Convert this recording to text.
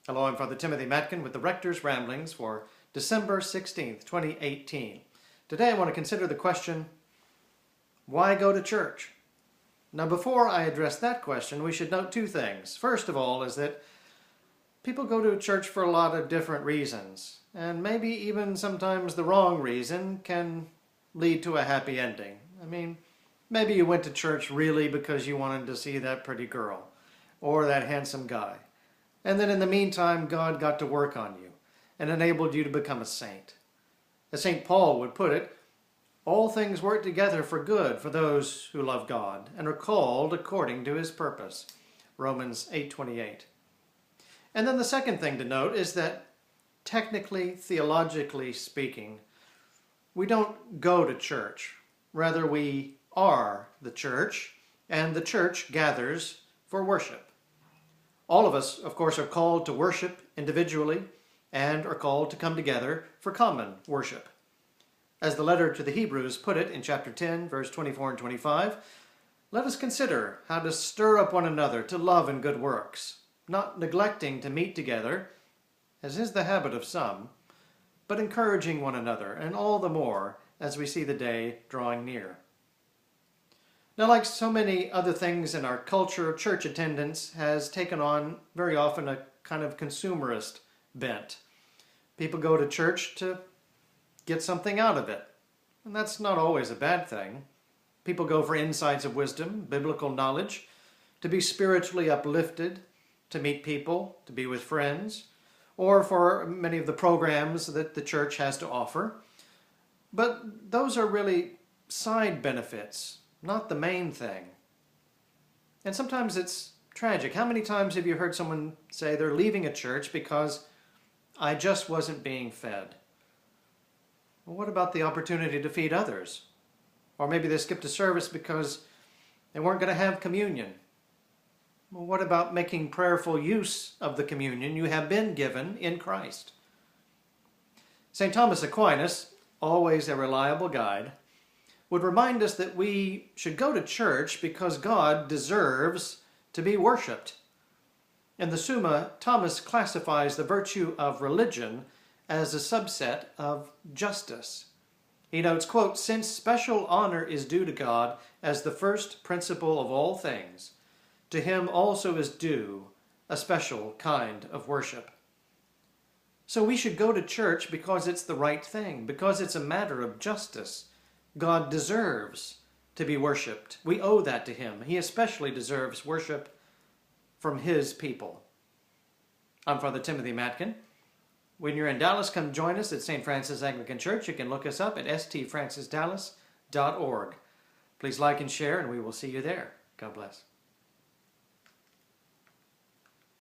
Hello, I'm Father Timothy Matkin with the Rector's Ramblings for December 16th, 2018. Today I want to consider the question, why go to church? Now before I address that question, we should note two things. First of all is that people go to church for a lot of different reasons, and maybe even sometimes the wrong reason can lead to a happy ending. I mean, maybe you went to church really because you wanted to see that pretty girl or that handsome guy. And then in the meantime, God got to work on you and enabled you to become a saint. As St. Paul would put it, all things work together for good for those who love God and are called according to his purpose. Romans 8:28. And then the second thing to note is that technically, theologically speaking, we don't go to church. Rather, we are the church, and the church gathers for worship. All of us, of course, are called to worship individually and are called to come together for common worship. As the letter to the Hebrews put it in chapter 10, verse 24 and 25, let us consider how to stir up one another to love and good works, not neglecting to meet together, as is the habit of some, but encouraging one another, and all the more as we see the day drawing near. Now, like so many other things in our culture, church attendance has taken on very often a kind of consumerist bent. People go to church to get something out of it, and that's not always a bad thing. People go for insights of wisdom, biblical knowledge, to be spiritually uplifted, to meet people, to be with friends, or for many of the programs that the church has to offer. But those are really side benefits, not the main thing. And sometimes it's tragic. How many times have you heard someone say they're leaving a church because I just wasn't being fed? Well, what about the opportunity to feed others? Or maybe they skipped a service because they weren't going to have communion. Well, what about making prayerful use of the communion you have been given in Christ? St. Thomas Aquinas, always a reliable guide, would remind us that we should go to church because God deserves to be worshipped. In the Summa, Thomas classifies the virtue of religion as a subset of justice. He notes, quote, since special honor is due to God as the first principle of all things, to him also is due a special kind of worship. So we should go to church because it's the right thing, because it's a matter of justice. God deserves to be worshipped. We owe that to him. He especially deserves worship from his people. I'm Father Timothy Matkin. When you're in Dallas, come join us at St. Francis Anglican Church. You can look us up at stfrancisdallas.org. Please like and share, and we will see you there. God bless.